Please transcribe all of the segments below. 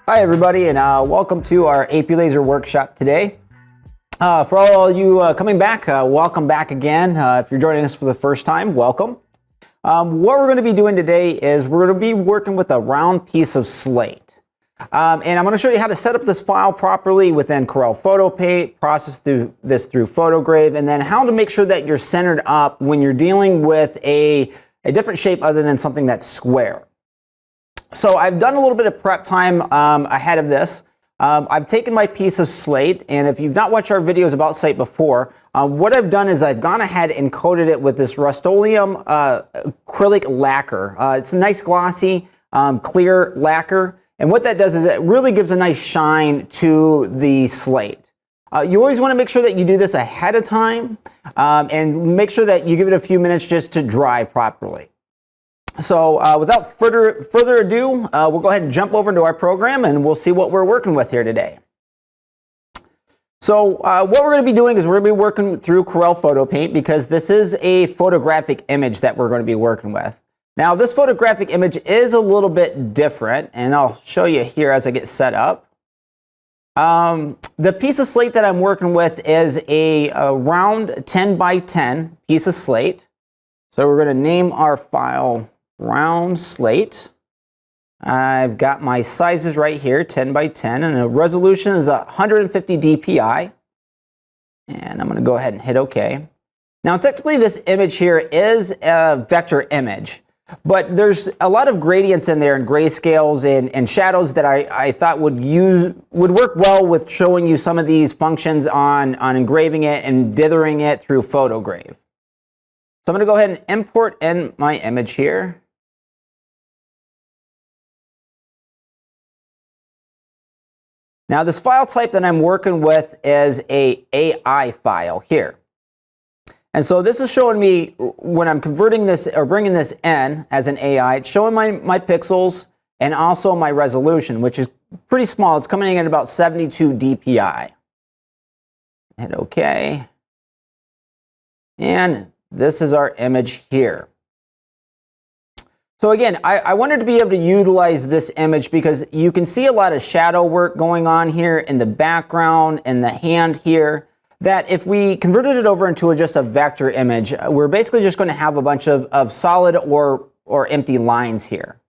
Hi everybody, and welcome to our AP Lazer workshop today. For all you coming back, welcome back again. If you're joining us for the first time, welcome. What we're going to be doing today is we're going to be working with a round piece of slate. And I'm going to show you how to set up this file properly within Corel Photo Paint, process this through PhotoGrave, and then how to make sure that you're centered up when you're dealing with a different shape other than something that's square. So I've done a little bit of prep time ahead of this. I've taken my piece of slate, and if you've not watched our videos about slate before, what I've done is I've gone ahead and coated it with this Rust-Oleum acrylic lacquer. It's a nice glossy, clear lacquer, and what that does is it really gives a nice shine to the slate. You always want to make sure that you do this ahead of time, and make sure that you give it a few minutes just to dry properly. So without further ado, we'll go ahead and jump over into our program and we'll see what we're working with here today. So what we're going to be doing is we're going to be working through Corel Photo Paint because this is a photographic image that we're going to be working with. Now this photographic image is a little bit different, and I'll show you here as I get set up. The piece of slate that I'm working with is a round 10 by 10 piece of slate. So we're going to name our file round slate. I've got my sizes right here, 10 by 10, and the resolution is 150 dpi. And I'm going to go ahead and hit OK. Now, technically, this image here is a vector image, but there's a lot of gradients in there and grayscales and shadows that I thought would work well with showing you some of these functions on engraving it and dithering it through PhotoGrave. So I'm going to go ahead and import in my image here. Now this file type that I'm working with is a AI file here. And so this is showing me when I'm converting this or bringing this in as an AI, it's showing my pixels and also my resolution, which is pretty small. It's coming in at about 72 dpi. Hit OK. And this is our image here. So again, I wanted to be able to utilize this image because you can see a lot of shadow work going on here in the background and the hand here, that if we converted it over into just a vector image, we're basically just going to have a bunch of solid or empty lines here.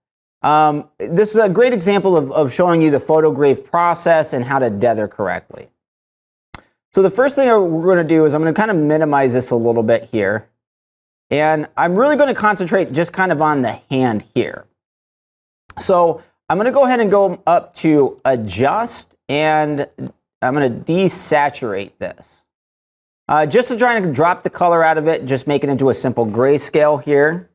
This is a great example of showing you the PhotoGrave process and how to dither correctly. So the first thing we're going to do is I'm going to kind of minimize this a little bit here. And I'm really going to concentrate just kind of on the hand here. So I'm going to go ahead and go up to Adjust, and I'm going to desaturate this. Just to try to drop the color out of it, just make it into a simple grayscale here.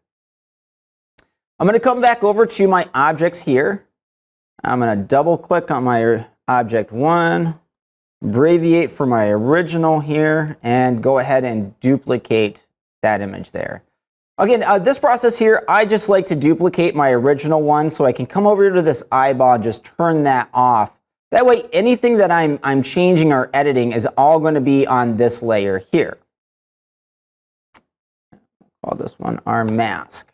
I'm going to come back over to my objects here. I'm going to double click on my object 1, abbreviate for my original here, and go ahead and duplicate that image there. Again, this process here, I just like to duplicate my original one so I can come over to this eyeball and just turn that off. That way, anything that I'm changing or editing is all going to be on this layer here. Call this one our mask.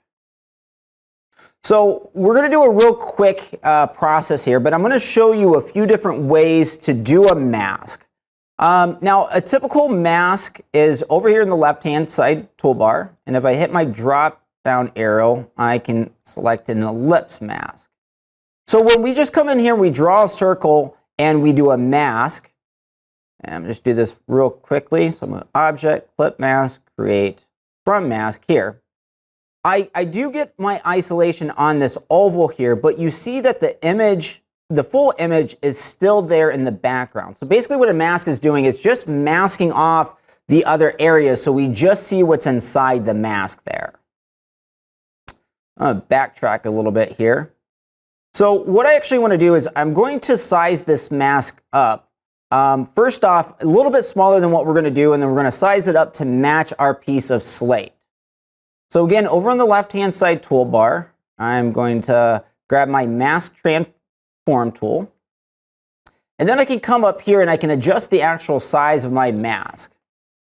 So we're going to do a real quick process here, but I'm going to show you a few different ways to do a mask. Now, a typical mask is over here in the left-hand side toolbar, and if I hit my drop-down arrow, I can select an ellipse mask. So when we just come in here, we draw a circle, and we do a mask. And I'm just do this real quickly. So I'm going to Object, Clip Mask, Create From Mask here. I do get my isolation on this oval here, but you see that the full image is still there in the background. So basically what a mask is doing is just masking off the other areas so we just see what's inside the mask there. I'll backtrack a little bit here. So what I actually want to do is I'm going to size this mask up. First off, a little bit smaller than what we're going to do, and then we're going to size it up to match our piece of slate. So again, over on the left-hand side toolbar, I'm going to grab my Mask Transform tool. And then I can come up here and I can adjust the actual size of my mask.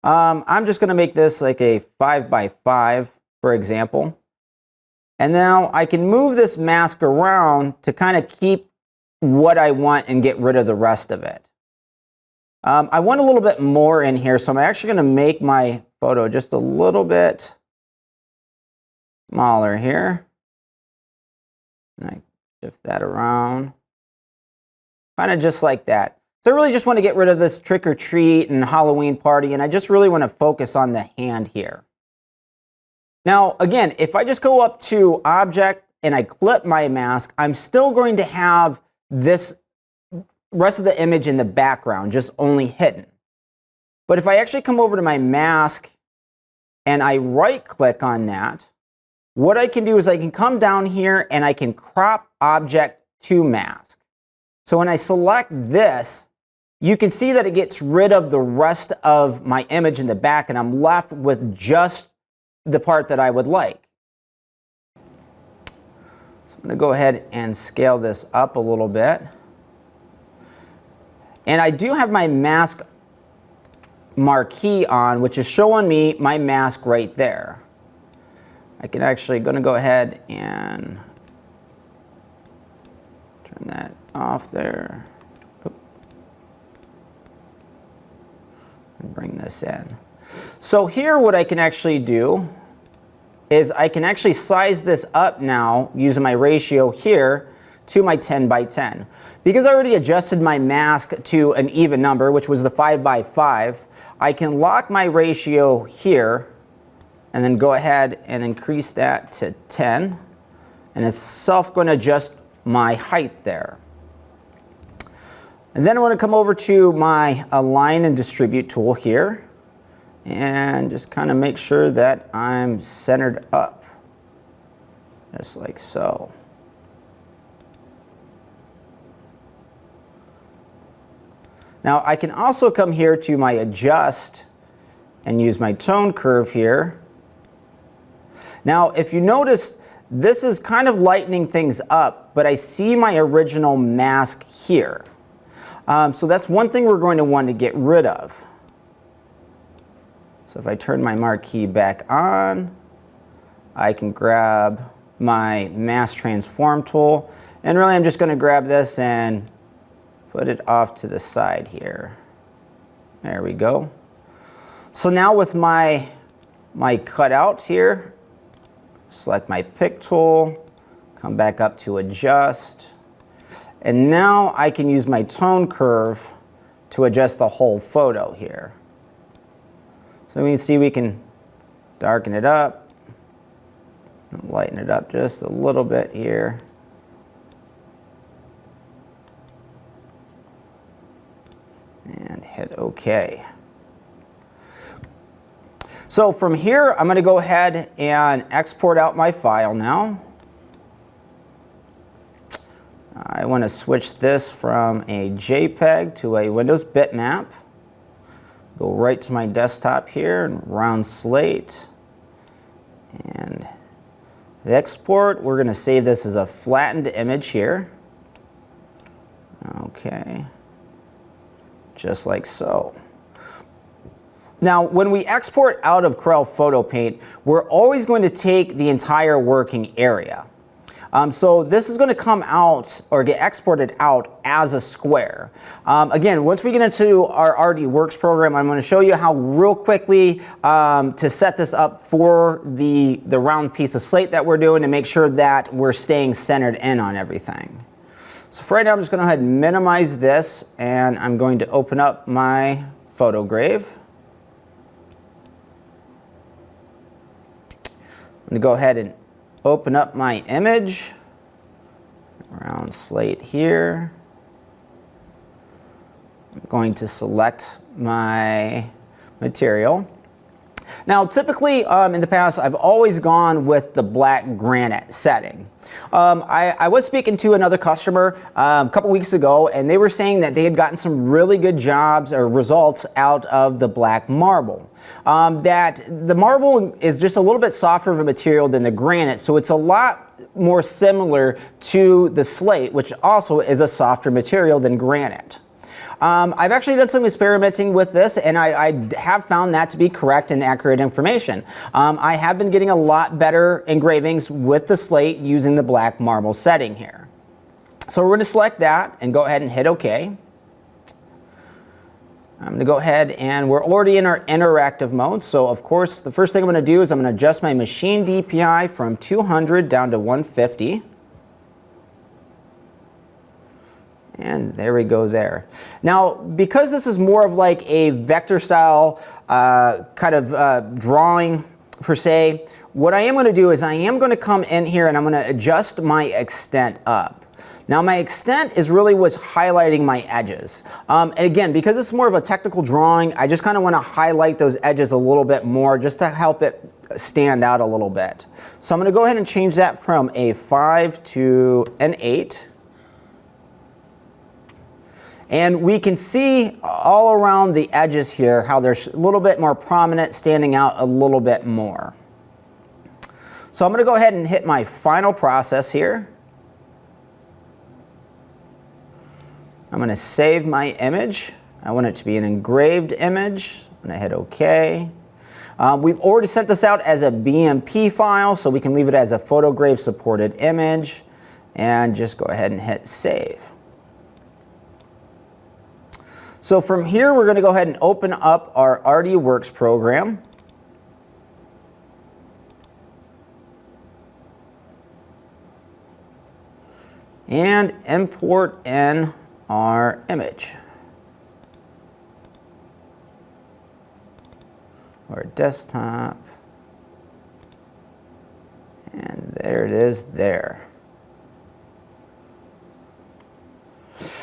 I'm just going to make this like a 5 by 5, for example. And now I can move this mask around to kind of keep what I want and get rid of the rest of it. I want a little bit more in here, so I'm actually going to make my photo just a little bit smaller here. And I shift that around. Kind of just like that. So I really just want to get rid of this trick or treat and Halloween party, and I just really want to focus on the hand here. Now, again, if I just go up to Object and I clip my mask, I'm still going to have this rest of the image in the background, just only hidden. But if I actually come over to my mask and I right-click on that, what I can do is I can come down here and I can crop Object to Mask. So when I select this, you can see that it gets rid of the rest of my image in the back, and I'm left with just the part that I would like. So I'm going to go ahead and scale this up a little bit. And I do have my mask marquee on, which is showing me my mask right there. I can actually going to go ahead and turn that off there. And bring this in. So here what I can actually do is I can actually size this up now using my ratio here to my 10 by 10. Because I already adjusted my mask to an even number, which was the 5 by 5, I can lock my ratio here and then go ahead and increase that to 10. And it's going to adjust my height there. And then I want to come over to my Align and Distribute tool here and just kind of make sure that I'm centered up, just like so. Now I can also come here to my Adjust and use my tone curve here. Now if you notice, this is kind of lightening things up, but I see my original mask here. So that's one thing we're going to want to get rid of. So if I turn my marquee back on, I can grab my Mask Transform tool. And really I'm just going to grab this and put it off to the side here. There we go. So now with my cutout here, select my Pick tool, come back up to Adjust. And now I can use my tone curve to adjust the whole photo here. So we can see we can darken it up, lighten it up just a little bit here. And hit OK. So from here, I'm going to go ahead and export out my file now. I want to switch this from a JPEG to a Windows bitmap. Go right to my desktop here and round Slate. And at export, we're going to save this as a flattened image here. Okay. Just like so. Now, when we export out of Corel Photo Paint, we're always going to take the entire working area. So this is going to come out or get exported out as a square. Again, once we get into our RD Works program, I'm going to show you how real quickly to set this up for the round piece of slate that we're doing to make sure that we're staying centered in on everything. So for right now, I'm just going to go ahead and minimize this, and I'm going to open up my PhotoGrave. I'm going to go ahead and open up my image, round Slate here. I'm going to select my material. Now, typically in the past, I've always gone with the black granite setting. I was speaking to another customer a couple weeks ago, and they were saying that they had gotten some really good jobs or results out of the black marble. That the marble is just a little bit softer of a material than the granite, so it's a lot more similar to the slate, which also is a softer material than granite. I've actually done some experimenting with this, and I have found that to be correct and accurate information. I have been getting a lot better engravings with the slate using the black marble setting here. So we're going to select that and go ahead and hit OK. I'm going to go ahead and we're already in our interactive mode. So of course, the first thing I'm going to do is I'm going to adjust my machine DPI from 200 down to 150. And there we go there. Now, because this is more of like a vector style kind of drawing per se, what I am going to do is I am going to come in here and I'm going to adjust my extent up. Now my extent is really what's highlighting my edges. And again, because it's more of a technical drawing, I just kind of want to highlight those edges a little bit more just to help it stand out a little bit. So I'm going to go ahead and change that from a 5 to an 8. And we can see all around the edges here how they're a little bit more prominent, standing out a little bit more. So I'm going to go ahead and hit my final process here. I'm going to save my image. I want it to be an engraved image. I'm going to hit OK. We've already sent this out as a BMP file, so we can leave it as a photograph supported image. And just go ahead and hit save. So from here, we're going to go ahead and open up our RDWorks program. And import in our image or desktop, and there it is there.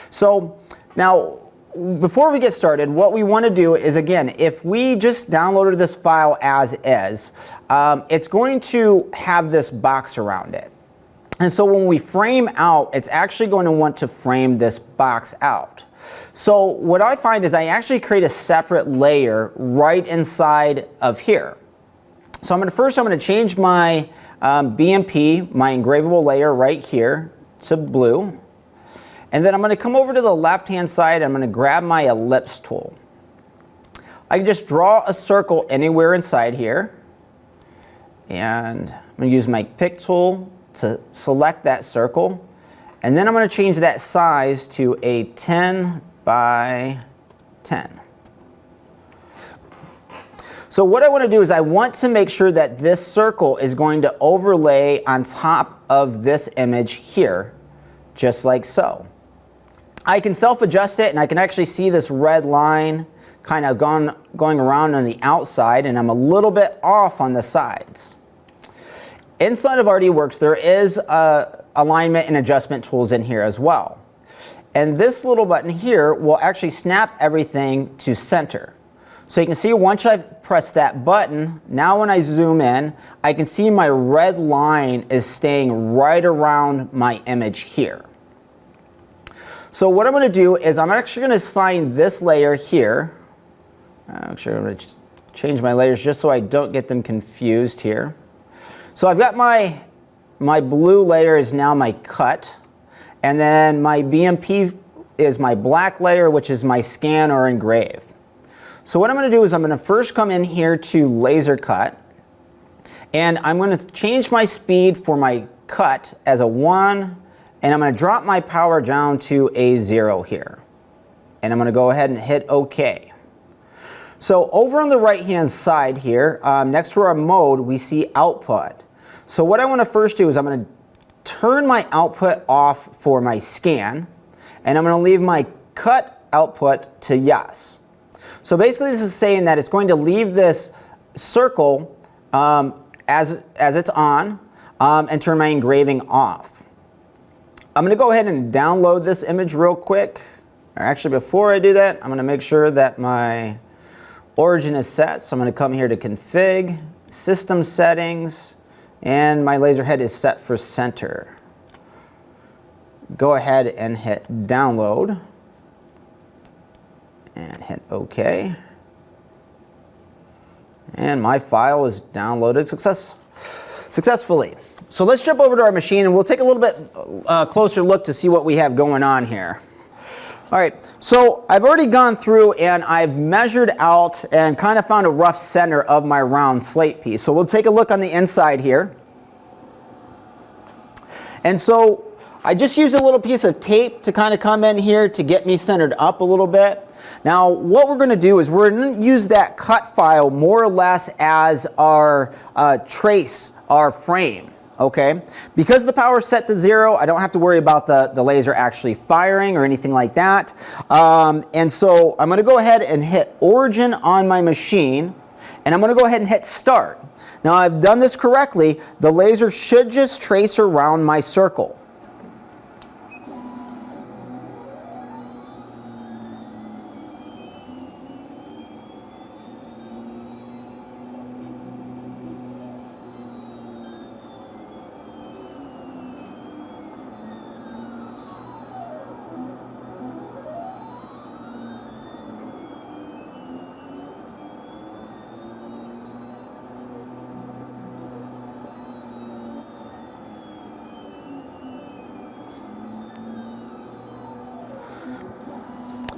So now before we get started, what we want to do is, again, if we just downloaded this file as is, it's going to have this box around it. And so when we frame out, it's actually going to want to frame this box out. So what I find is I actually create a separate layer right inside of here. So I'm going to change my BMP, my engravable layer right here to blue. And then I'm going to come over to the left-hand side. I'm going to grab my ellipse tool. I can just draw a circle anywhere inside here. And I'm going to use my pick tool to select that circle, and then I'm going to change that size to a 10 by 10. So what I want to do is I want to make sure that this circle is going to overlay on top of this image here, just like so. I can self-adjust it, and I can actually see this red line kind of going around on the outside, and I'm a little bit off on the sides. Inside of RDWorks, there is alignment and adjustment tools in here as well. And this little button here will actually snap everything to center. So you can see once I've pressed that button, now when I zoom in, I can see my red line is staying right around my image here. So what I'm going to do is I'm actually going to assign this layer here. Actually, I'm going to change my layers just so I don't get them confused here. So I've got my blue layer is now my cut, and then my BMP is my black layer, which is my scan or engrave. So what I'm going to do is I'm going to first come in here to laser cut, and I'm going to change my speed for my cut as a 1, and I'm going to drop my power down to a 0 here. And I'm going to go ahead and hit OK. So over on the right-hand side here, next to our mode, we see output. So what I want to first do is I'm going to turn my output off for my scan, and I'm going to leave my cut output to yes. So basically this is saying that it's going to leave this circle as it's on and turn my engraving off. I'm going to go ahead and download this image real quick. Or actually, before I do that, I'm going to make sure that my origin is set. So I'm going to come here to config, system settings, and my laser head is set for center. Go ahead and hit download and hit OK. And my file is downloaded successfully. So let's jump over to our machine and we'll take a little bit closer look to see what we have going on here. All right, so I've already gone through and I've measured out and kind of found a rough center of my round slate piece. So we'll take a look on the inside here. And so I just used a little piece of tape to kind of come in here to get me centered up a little bit. Now what we're going to do is we're going to use that cut file more or less as our trace, our frame. Okay, because the power is set to 0, I don't have to worry about the laser actually firing or anything like that. And so I'm going to go ahead and hit origin on my machine, and I'm going to go ahead and hit start. Now I've done this correctly. The laser should just trace around my circle.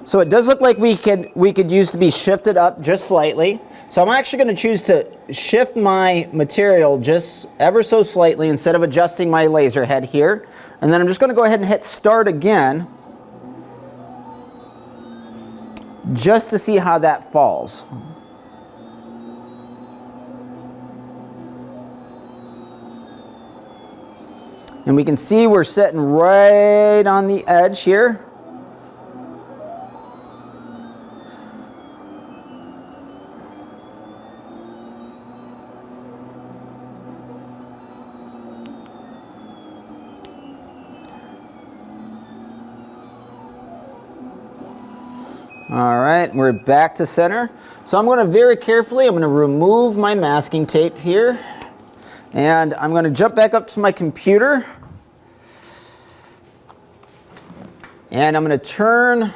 So it does look like we could use to be shifted up just slightly. So I'm actually going to choose to shift my material just ever so slightly instead of adjusting my laser head here. And then I'm just going to go ahead and hit start again just to see how that falls. And we can see we're sitting right on the edge here. All right, we're back to center. So I'm going to very carefully, I'm going to remove my masking tape here. And I'm going to jump back up to my computer. And I'm going to turn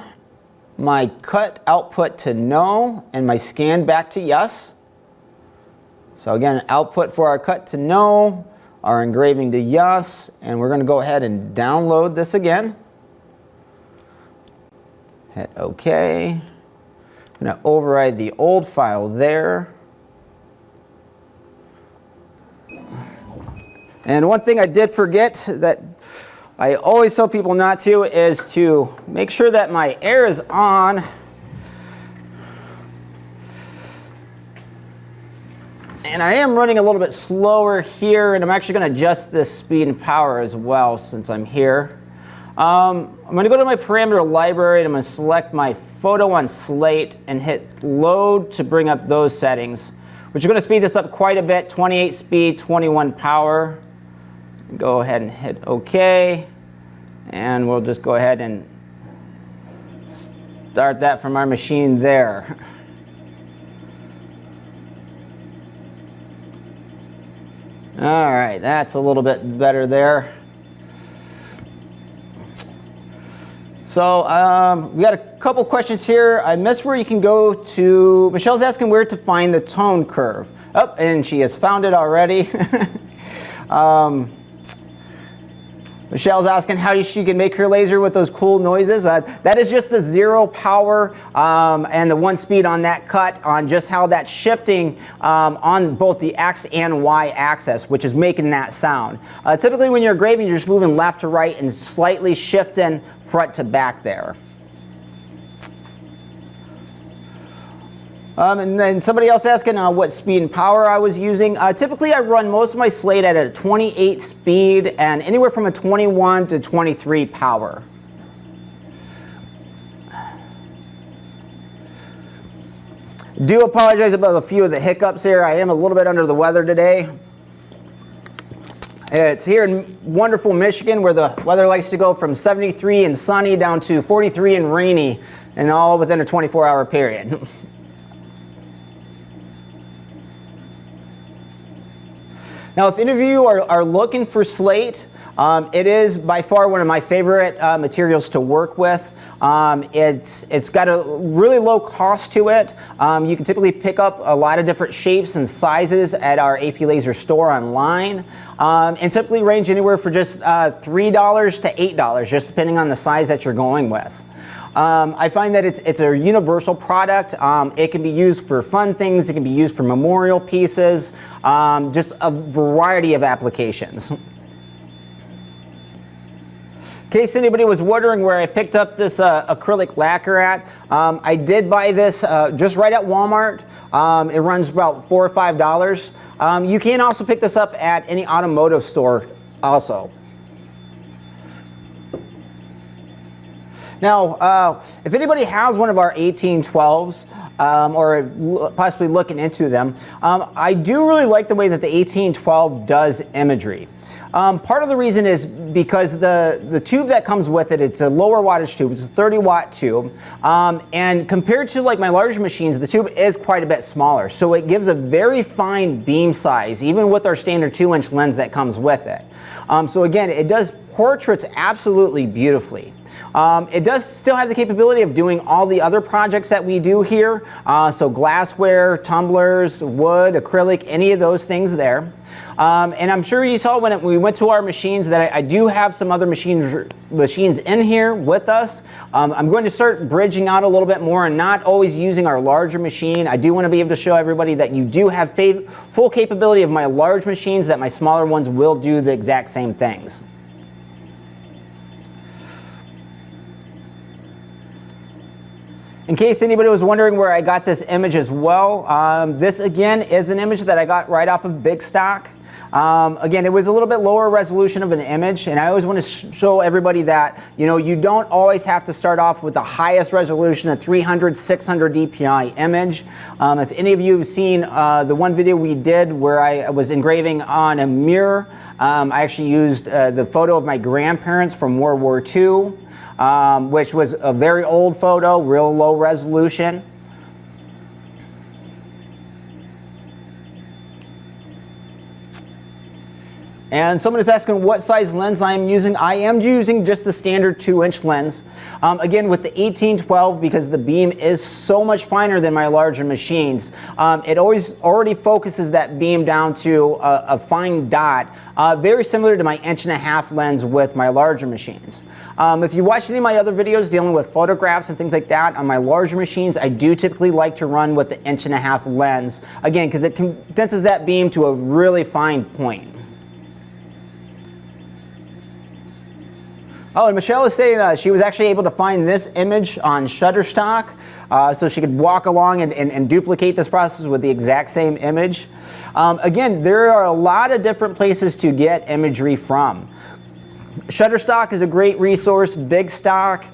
my cut output to no and my scan back to yes. So again, output for our cut to no, our engraving to yes. And we're going to go ahead and download this again. Hit OK. I'm going to override the old file there. And one thing I did forget that I always tell people not to is to make sure that my air is on. And I am running a little bit slower here, and I'm actually going to adjust this speed and power as well since I'm here. I'm going to go to my parameter library, and I'm going to select my photo on Slate and hit load to bring up those settings, which are going to speed this up quite a bit, 28 speed, 21 power. Go ahead and hit OK, and we'll just go ahead and start that from our machine there. All right, that's a little bit better there. So we got a couple questions here. I missed where you can go to. Michelle's asking where to find the tone curve. Oh, and she has found it already. Michelle's asking how she can make her laser with those cool noises. That is just the 0 power and the 1 speed on that cut, on just how that's shifting on both the X and Y axis, which is making that sound. Typically when you're engraving, you're just moving left to right and slightly shifting front to back there. And then somebody else asking what speed and power I was using. Typically I run most of my Slate at a 28 speed and anywhere from a 21 to 23 power. Do apologize about a few of the hiccups here. I am a little bit under the weather today. It's here in wonderful Michigan, where the weather likes to go from 73 and sunny down to 43 and rainy, and all within a 24-hour period. Now, if any of you are looking for Slate, it is by far one of my favorite materials to work with. It's got a really low cost to it. You can typically pick up a lot of different shapes and sizes at our AP Lazer store online, and typically range anywhere for just $3 to $8, just depending on the size that you're going with. I find that it's a universal product. It can be used for fun things. It can be used for memorial pieces, just a variety of applications. In case anybody was wondering where I picked up this acrylic lacquer at, I did buy this just right at Walmart. It runs about $4 or $5. You can also pick this up at any automotive store also. Now, if anybody has one of our 1812s, or possibly looking into them, I do really like the way that the 1812 does imagery. Part of the reason is because the tube that comes with it, it's a lower wattage tube, it's a 30-watt tube, and compared to like my larger machines, the tube is quite a bit smaller, so it gives a very fine beam size, even with our standard 2-inch lens that comes with it. So again, it does portraits absolutely beautifully. It does still have the capability of doing all the other projects that we do here, so glassware, tumblers, wood, acrylic, any of those things there. And I'm sure you saw when we went to our machines that I do have some other machines in here with us. I'm going to start bridging out a little bit more and not always using our larger machine. I do want to be able to show everybody that you do have full capability of my large machines, that my smaller ones will do the exact same things. In case anybody was wondering where I got this image as well, this again is an image that I got right off of Big Stock. Again, it was a little bit lower resolution of an image, and I always want to show everybody that, you know, you don't always have to start off with the highest resolution, a 300, 600 dpi image. If any of you have seen the one video we did where I was engraving on a mirror, I actually used the photo of my grandparents from World War II, which was a very old photo, real low resolution. And someone is asking what size lens I am using. I am using just the standard 2-inch lens. Again, with the 1812, because the beam is so much finer than my larger machines, it already focuses that beam down to a fine dot, very similar to my 1.5-inch lens with my larger machines. If you watch any of my other videos dealing with photographs and things like that, on my larger machines, I do typically like to run with the 1.5-inch lens, again, because it condenses that beam to a really fine point. Oh, and Michelle is saying that she was actually able to find this image on Shutterstock, so she could walk along and duplicate this process with the exact same image. Again, there are a lot of different places to get imagery from. Shutterstock is a great resource, Big Stock,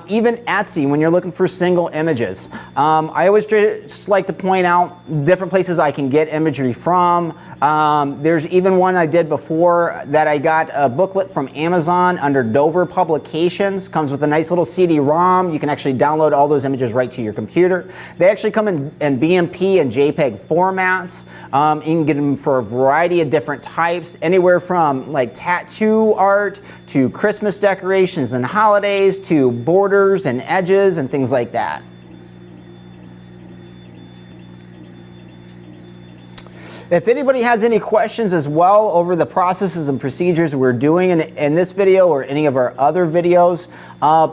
even Etsy when you're looking for single images. I always just like to point out different places I can get imagery from. There's even one I did before that I got a booklet from Amazon under Dover Publications. Comes with a nice little CD-ROM. You can actually download all those images right to your computer. They actually come in BMP and JPEG formats. You can get them for a variety of different types, anywhere from like tattoo art to Christmas decorations and holidays to borders and edges and things like that. If anybody has any questions as well over the processes and procedures we're doing in this video or any of our other videos,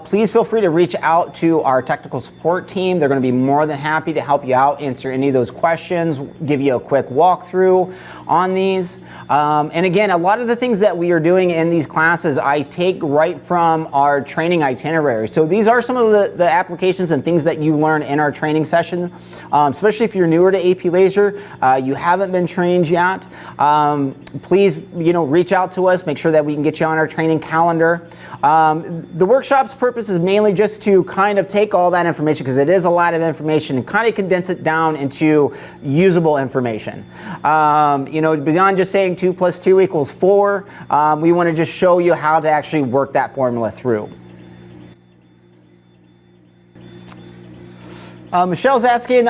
please feel free to reach out to our technical support team. They're going to be more than happy to help you out, answer any of those questions, give you a quick walkthrough on these. And again, a lot of the things that we are doing in these classes I take right from our training itinerary. So these are some of the applications and things that you learn in our training session, especially if you're newer to AP Lazer, you haven't been trained yet. Please, reach out to us, make sure that we can get you on our training calendar. The workshop's purpose is mainly just to kind of take all that information, because it is a lot of information, and kind of condense it down into usable information. Beyond just saying 2 + 2 = 4, we want to just show you how to actually work that formula through. Michelle's asking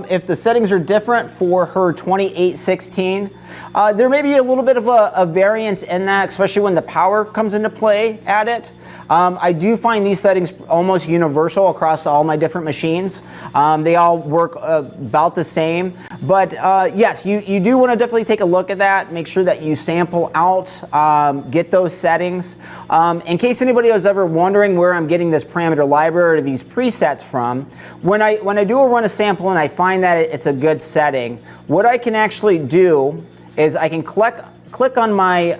if the settings are different for her 2816. There may be a little bit of a variance in that, especially when the power comes into play at it. I do find these settings almost universal across all my different machines. They all work about the same. But yes, you do want to definitely take a look at that. Make sure that you sample out, get those settings. In case anybody was ever wondering where I'm getting this parameter library or these presets from, when I do run a sample and I find that it's a good setting, what I can actually do is I can click on my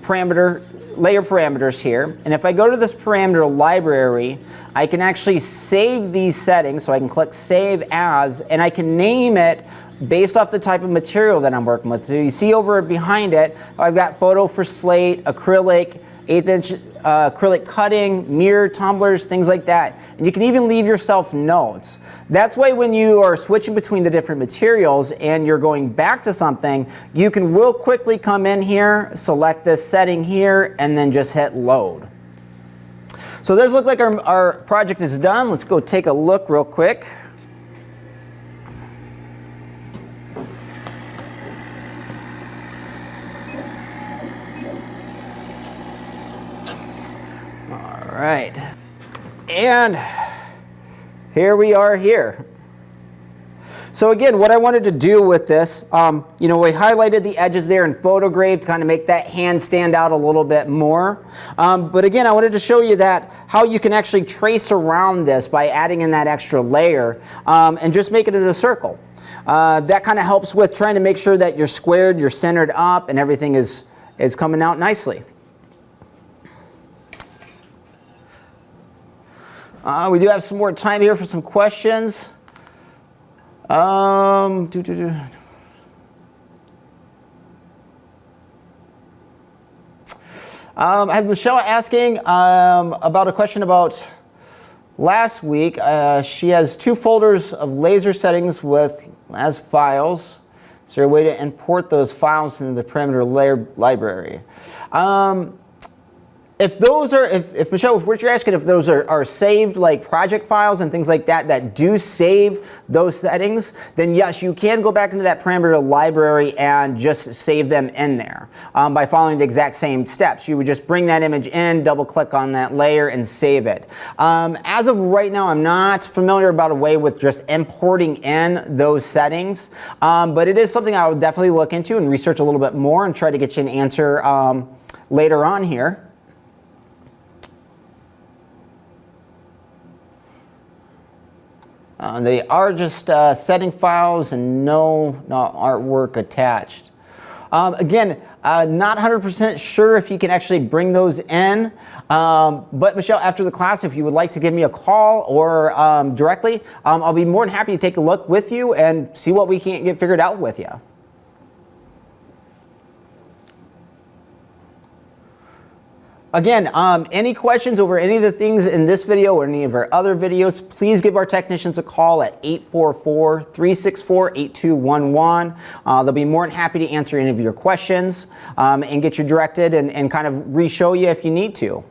parameter layer parameters here, and if I go to this parameter library, I can actually save these settings, so I can click Save As, and I can name it based off the type of material that I'm working with. So you see over behind it, I've got photo for slate, acrylic, 1/8 inch acrylic cutting, mirror, tumblers, things like that. And you can even leave yourself notes. That's why when you are switching between the different materials and you're going back to something, you can real quickly come in here, select this setting here, and then just hit load. So this looks like our project is done. Let's go take a look real quick. All right, and here we are here. So again, what I wanted to do with this, you know, we highlighted the edges there and photograved to kind of make that hand stand out a little bit more. But again, I wanted to show you that how you can actually trace around this by adding in that extra layer and just make it in a circle. That kind of helps with trying to make sure that you're squared, you're centered up, and everything is coming out nicely. We do have some more time here for some questions. I have Michelle asking about a question about last week. She has 2 folders of laser settings as files. Is there a way to import those files into the parameter layer library? If those are, if Michelle, if what you're asking, if those are saved like project files and things like that, that do save those settings, then yes, you can go back into that parameter library and just save them in there by following the exact same steps. You would just bring that image in, double click on that layer and save it. As of right now, I'm not familiar about a way with just importing in those settings, but it is something I would definitely look into and research a little bit more and try to get you an answer later on here. They are just setting files and no artwork attached. Again, not 100% sure if you can actually bring those in, but Michelle, after the class, if you would like to give me a call or directly, I'll be more than happy to take a look with you and see what we can get figured out with you. Again, any questions over any of the things in this video or any of our other videos, please give our technicians a call at 844-364-8211. They'll be more than happy to answer any of your questions and get you directed and kind of re-show you if you need to.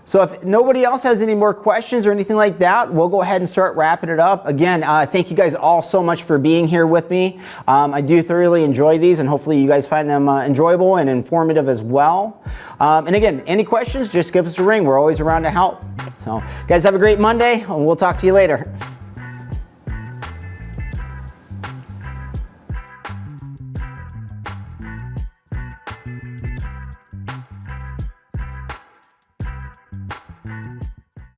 So if nobody else has any more questions or anything like that, we'll go ahead and start wrapping it up. Again, thank you guys all so much for being here with me. I do thoroughly enjoy these, and hopefully you guys find them enjoyable and informative as well. And again, any questions, just give us a ring. We're always around to help. So guys, have a great Monday, and we'll talk to you later.